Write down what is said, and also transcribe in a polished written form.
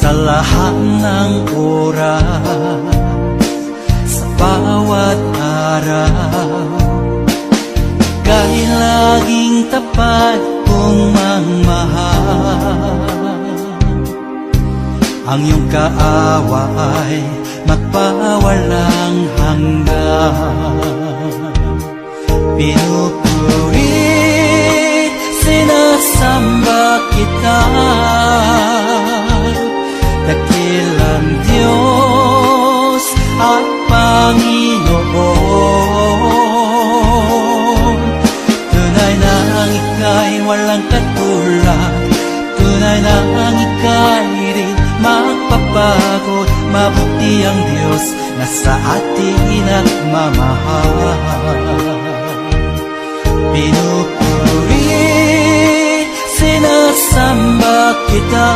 sa lahat ng oras, sa bawat araw, kay laging tapat kong magmahal. Ang iyong kaawa ay magpawalang hanggan. Pinupuri, sinasamba kita, dakilang Diyos at Panginoon. Tunay na ang ika'y walang katulad, tunay na ang ika'y rin magpapagod. Mabuti ang Diyos na sa atin nagmamahal. Pinupuri, sinasamba kita.